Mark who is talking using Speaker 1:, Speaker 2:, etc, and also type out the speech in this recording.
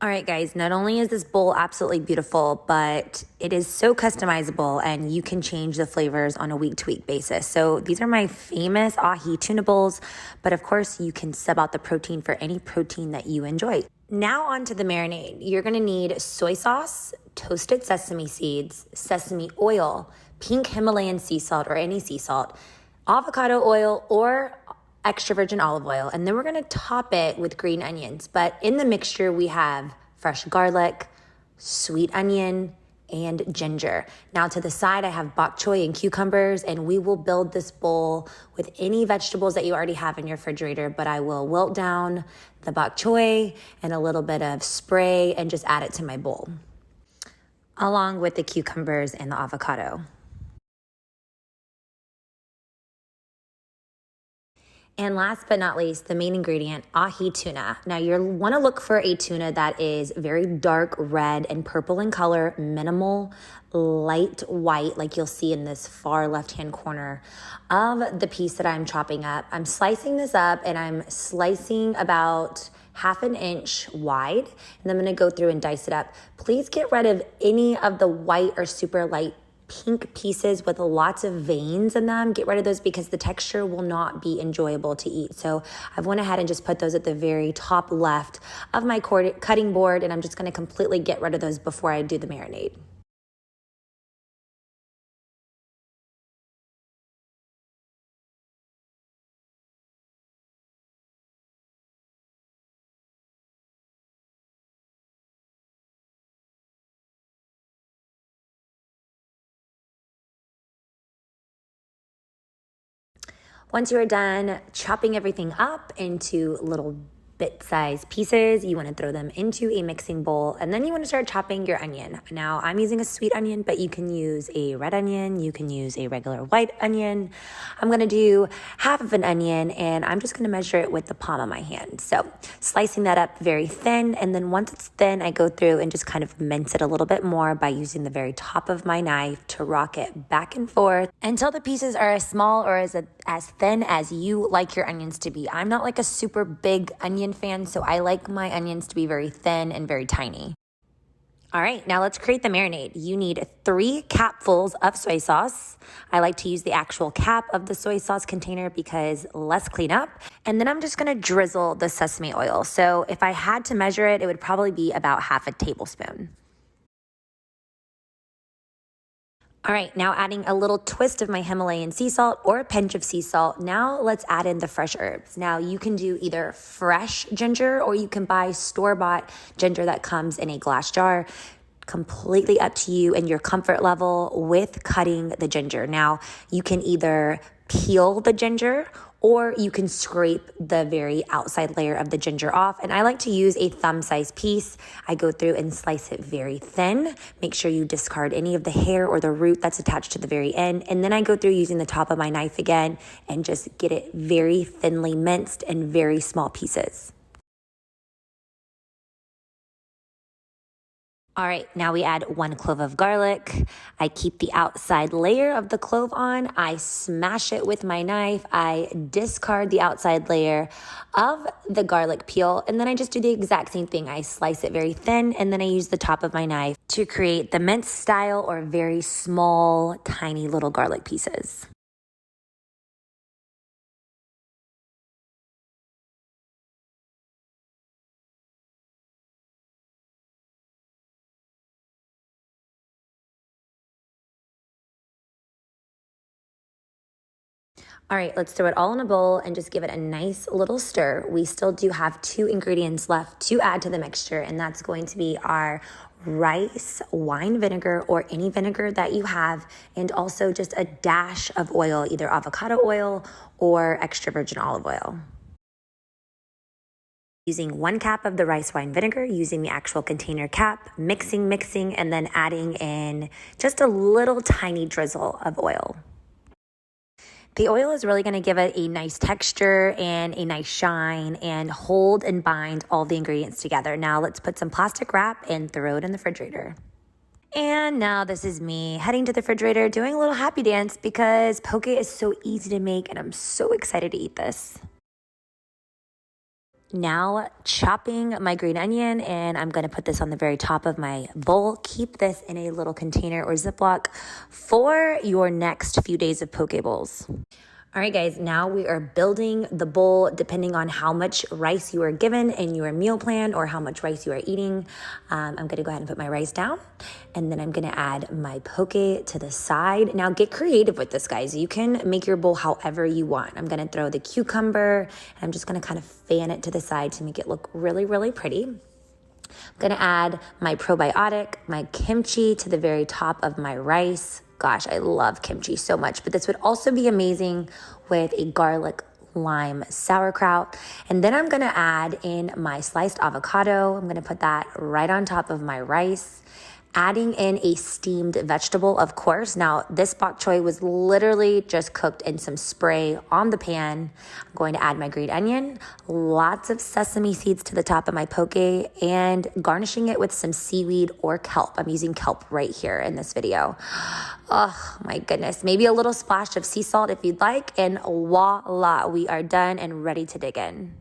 Speaker 1: All right, guys, not only is this bowl absolutely beautiful, but it is so customizable and you can change the flavors on a week-to-week basis. So these are my famous ahi tuna bowls, but of course you can sub out the protein for any protein that you enjoy. Now on to the marinade. You're gonna need soy sauce, toasted sesame seeds, sesame oil, pink Himalayan sea salt or any sea salt, avocado oil or extra virgin olive oil, and then we're gonna top it with green onions. But in the mixture, we have fresh garlic, sweet onion, and ginger. Now to the side, I have bok choy and cucumbers, and we will build this bowl with any vegetables that you already have in your refrigerator, but I will wilt down the bok choy and a little bit of spray and just add it to my bowl, along with the cucumbers and the avocado. And last but not least, the main ingredient, ahi tuna. Now you want to look for a tuna that is very dark red and purple in color, minimal light white, like you'll see in this far left-hand corner of the piece that I'm chopping up. I'm slicing this up and I'm slicing about ½ inch wide, and I'm going to go through and dice it up. Please get rid of any of the white or super light pink pieces with lots of veins in them. Get rid of those because the texture will not be enjoyable to eat. So I've went ahead and just put those at the very top left of my cutting board, and I'm just gonna completely get rid of those before I do the marinade. Once you are done chopping everything up into little bit-sized pieces, you want to throw them into a mixing bowl, and then you want to start chopping your onion. Now, I'm using a sweet onion, but you can use a red onion, you can use a regular white onion. I'm going to do half of an onion, and I'm just going to measure it with the palm of my hand. So, slicing that up very thin, and then once it's thin, I go through and just kind of mince it a little bit more by using the very top of my knife to rock it back and forth until the pieces are as small or as thin as you like your onions to be. I'm not like a super big onion fan, so I like my onions to be very thin and very tiny. All right, now let's create the marinade. You need 3 capfuls of soy sauce. I like to use the actual cap of the soy sauce container because less cleanup. And then I'm just gonna drizzle the sesame oil. So if I had to measure it, it would probably be about ½ tablespoon. All right, now adding a little twist of my Himalayan sea salt or a pinch of sea salt. Now let's add in the fresh herbs. Now you can do either fresh ginger or you can buy store-bought ginger that comes in a glass jar. Completely up to you and your comfort level with cutting the ginger. Now you can either peel the ginger or you can scrape the very outside layer of the ginger off. And I like to use a thumb-sized piece. I go through and slice it very thin. Make sure you discard any of the hair or the root that's attached to the very end. And then I go through using the top of my knife again and just get it very thinly minced in very small pieces. All right, now we add 1 clove of garlic. I keep the outside layer of the clove on. I smash it with my knife. I discard the outside layer of the garlic peel, and then I just do the exact same thing. I slice it very thin, and then I use the top of my knife to create the mince style or very small, tiny little garlic pieces. All right, let's throw it all in a bowl and just give it a nice little stir. We still do have 2 ingredients left to add to the mixture, and that's going to be our rice wine vinegar or any vinegar that you have, and also just a dash of oil, either avocado oil or extra virgin olive oil. Using 1 cap of the rice wine vinegar, using the actual container cap, mixing, and then adding in just a little tiny drizzle of oil. The oil is really going to give it a nice texture and a nice shine and hold and bind all the ingredients together. Now let's put some plastic wrap and throw it in the refrigerator. And now this is me heading to the refrigerator doing a little happy dance because poke is so easy to make and I'm so excited to eat this. Now chopping my green onion, and I'm gonna put this on the very top of my bowl. Keep this in a little container or Ziploc for your next few days of poke bowls. All right, guys, now we are building the bowl depending on how much rice you are given in your meal plan or how much rice you are eating. I'm gonna go ahead and put my rice down, and then I'm gonna add my poke to the side. Now get creative with this, guys. You can make your bowl however you want. I'm gonna throw the cucumber, and I'm just gonna kind of fan it to the side to make it look really, really pretty. I'm gonna add my probiotic, my kimchi to the very top of my rice. Gosh, I love kimchi so much, but this would also be amazing with a garlic lime sauerkraut. And then I'm gonna add in my sliced avocado. I'm gonna put that right on top of my rice, adding in a steamed vegetable, of course. Now, this bok choy was literally just cooked in some spray on the pan. I'm going to add my green onion, lots of sesame seeds to the top of my poke, and garnishing it with some seaweed or kelp. I'm using kelp right here in this video. Oh my goodness. Maybe a little splash of sea salt if you'd like, and voila, we are done and ready to dig in.